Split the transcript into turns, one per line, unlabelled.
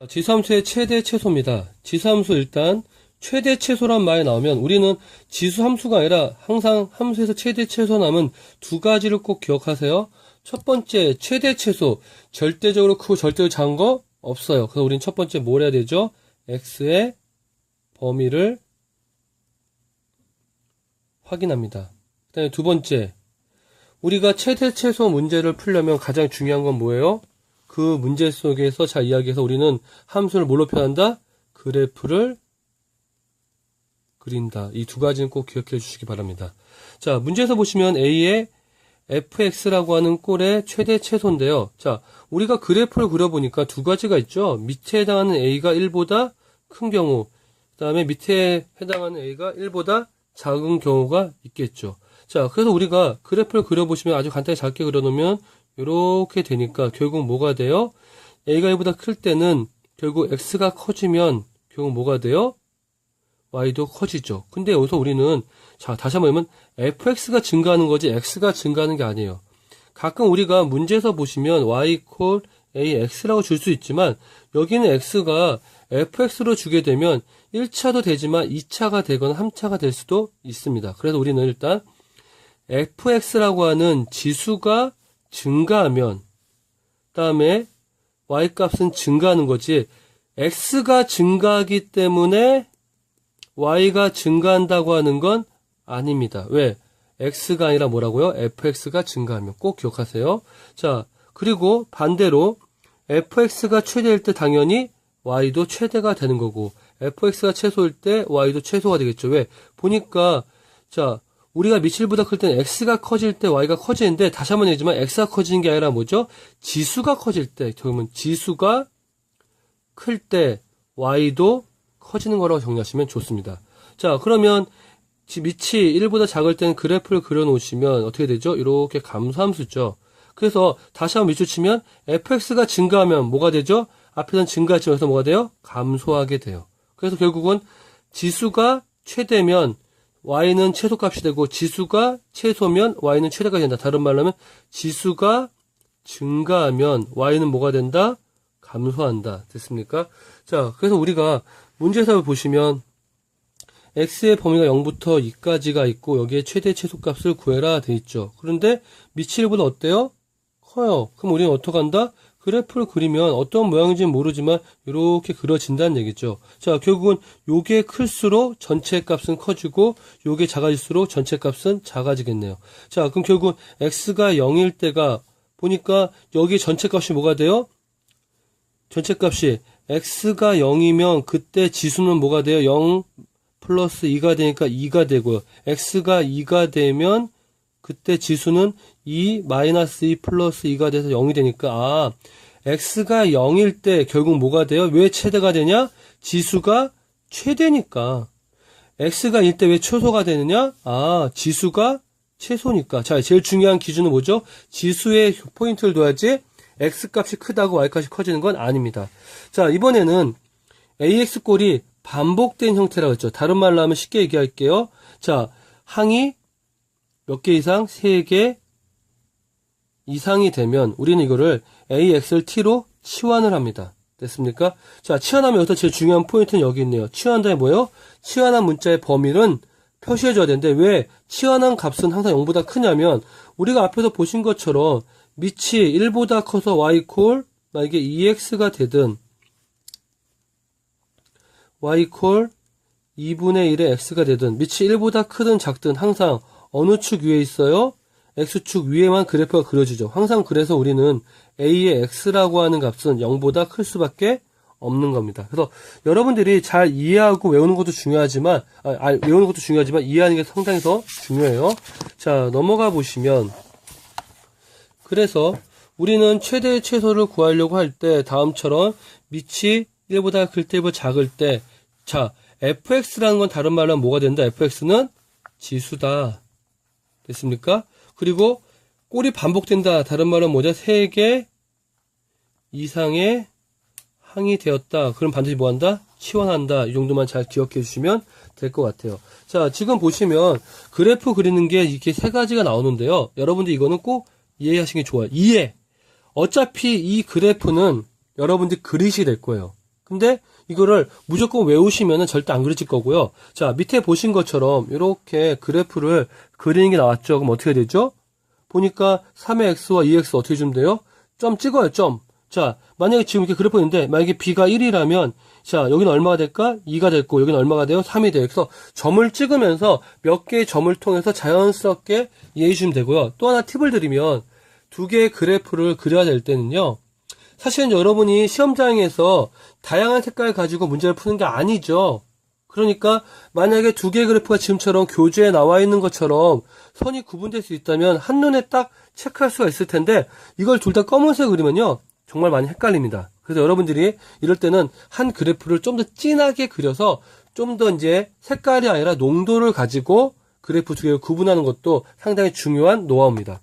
지수함수의 최대 최소입니다. 지수함수 일단 최대 최소란 말이 나오면 우리는 지수함수가 아니라 항상 함수에서 최대 최소 남은 두 가지를 꼭 기억하세요. 첫 번째 최대 최소, 절대적으로 크고 절대적으로 작은 거 없어요. 그래서 우리는 첫 번째 뭘 해야 되죠? x의 범위를 확인합니다. 그 다음에 두 번째, 우리가 최대 최소 문제를 풀려면 가장 중요한 건 뭐예요? 그 문제 속에서 잘 이야기해서 우리는 함수를 뭘로 표현한다? 그래프를 그린다. 이 두 가지는 꼭 기억해 주시기 바랍니다. 자, 문제에서 보시면 A의 fx라고 하는 꼴의 최대 최소인데요. 자, 우리가 그래프를 그려보니까 두 가지가 있죠. 밑에 해당하는 A가 1보다 큰 경우, 그 다음에 밑에 해당하는 A가 1보다 작은 경우가 있겠죠. 자, 그래서 우리가 그래프를 그려보시면 아주 간단히 작게 그려놓으면 이렇게 되니까 결국 뭐가 돼요? A가 1보다 클 때는 결국 X가 커지면 결국 뭐가 돼요? Y도 커지죠. 근데 여기서 우리는 자, 다시 한번 보면 fx가 증가하는 거지 x가 증가하는 게 아니에요. 가끔 우리가 문제에서 보시면 y equal ax라고 줄 수 있지만 여기는 x가 fx로 주게 되면 1차도 되지만 2차가 되거나 3차가 될 수도 있습니다. 그래서 우리는 일단 fx라고 하는 지수가 증가하면 그다음에 y 값은 증가하는 거지 x가 증가하기 때문에 y가 증가한다고 하는 건 아닙니다. 왜? x가 아니라 뭐라고요? fx가 증가하면 꼭 기억하세요. 자, 그리고 반대로 fx가 최대일 때 당연히 y도 최대가 되는 거고 fx가 최소일 때 y도 최소가 되겠죠. 왜? 보니까 자, 우리가 밑일보다 클 때는 x가 커질 때 y가 커지는데 다시 한번 얘기지만 x가 커지는 게 아니라 뭐죠? 지수가 커질 때 그러면 지수가 클 때 y도 커지는 거라고 정리하시면 좋습니다. 자, 그러면 밑이 1보다 작을 때는 그래프를 그려놓으시면 어떻게 되죠? 이렇게 감소함수죠. 그래서 다시 한번 밑줄 치면 fx가 증가하면 뭐가 되죠? 앞에서는 증가했지만 여기서 뭐가 돼요? 감소하게 돼요. 그래서 결국은 지수가 최대면 y는 최소값이 되고 지수가 최소면 y는 최대가 된다. 다른 말로 하면 지수가 증가하면 y는 뭐가 된다? 감소한다. 됐습니까? 자, 그래서 우리가 문제에서 보시면 x의 범위가 0부터 2까지가 있고 여기에 최대 최소값을 구해라 돼 있죠. 그런데 밑이 1보다 어때요? 커요. 그럼 우리는 어떻게 한다? 그래프를 그리면 어떤 모양인지는 모르지만 이렇게 그려진다는 얘기죠. 자, 결국은 요게 클수록 전체 값은 커지고 요게 작아질수록 전체 값은 작아지겠네요. 자, 그럼 결국은 x가 0일 때가 보니까 여기 전체 값이 뭐가 돼요? 전체 값이 x가 0이면 그때 지수는 뭐가 돼요? 0 플러스 2가 되니까 2가 되고요. x가 2가 되면 그때 지수는 2 마이너스 2 플러스 2가 돼서 0이 되니까 x가 0일 때 결국 뭐가 돼요? 왜 최대가 되냐? 지수가 최대니까. x가 1 때 왜 최소가 되느냐? 지수가 최소니까. 자, 제일 중요한 기준은 뭐죠? 지수에 포인트를 둬야지 x값이 크다고 y값이 커지는 건 아닙니다. 자, 이번에는 ax꼴이 반복된 형태라고 했죠. 다른 말로 하면 쉽게 얘기할게요. 자, 항이 몇 개 이상? 3개 이상이 되면 우리는 이거를 ax를 t로 치환을 합니다. 됐습니까? 자, 치환하면 여기서 제일 중요한 포인트는 여기 있네요. 치환한다면 뭐예요? 치환한 문자의 범위는 표시해줘야 되는데 왜 치환한 값은 항상 0보다 크냐면 우리가 앞에서 보신 것처럼 밑이 1보다 커서 y equal 만약에 2x가 되든 y equal 2분의 1의 x가 되든 밑이 1보다 크든 작든 항상 어느 축 위에 있어요? x축 위에만 그래프가 그려지죠. 항상 그래서 우리는 a의 x라고 하는 값은 0보다 클 수밖에 없는 겁니다. 그래서 여러분들이 잘 이해하고 외우는 것도 중요하지만 외우는 것도 중요하지만 이해하는 게 상당히 더 중요해요. 자, 넘어가 보시면 그래서 우리는 최대 최소를 구하려고 할 때 다음처럼 밑이 1보다 클 때, 1보다 작을 때 자, fx라는 건 다른 말로 하면 뭐가 된다? fx는 지수다. 됐습니까? 그리고 꼴이 반복된다. 다른 말은 뭐죠? 3개 이상의 항이 되었다. 그럼 반드시 뭐 한다? 치환한다. 이 정도만 잘 기억해 주시면 될 것 같아요. 자, 지금 보시면 그래프 그리는 게 이렇게 세 가지가 나오는데요. 여러분들 이거는 꼭 이해하시는 게 좋아요. 이해. 어차피 이 그래프는 여러분들이 그리시게 될 거예요. 근데 이거를 무조건 외우시면은 절대 안 그려질 거고요. 자, 밑에 보신 것처럼 이렇게 그래프를 그리는 게 나왔죠. 그럼 어떻게 되죠? 보니까 3의 x와 2x 어떻게 주면 돼요? 점 찍어요, 점. 자, 만약에 지금 이렇게 그래프 있는데, 만약에 b가 1이라면, 자, 여기는 얼마가 될까? 2가 됐고, 여기는 얼마가 돼요? 3이 돼요. 그래서 점을 찍으면서 몇 개의 점을 통해서 자연스럽게 이해해 주시면 되고요. 또 하나 팁을 드리면, 두 개의 그래프를 그려야 될 때는요, 사실은 여러분이 시험장에서 다양한 색깔 가지고 문제를 푸는 게 아니죠. 그러니까 만약에 두 개의 그래프가 지금처럼 교재에 나와 있는 것처럼 선이 구분될 수 있다면 한눈에 딱 체크할 수가 있을 텐데 이걸 둘 다 검은색 그리면요. 정말 많이 헷갈립니다. 그래서 여러분들이 이럴 때는 한 그래프를 좀 더 진하게 그려서 좀 더 이제 색깔이 아니라 농도를 가지고 그래프 두 개를 구분하는 것도 상당히 중요한 노하우입니다.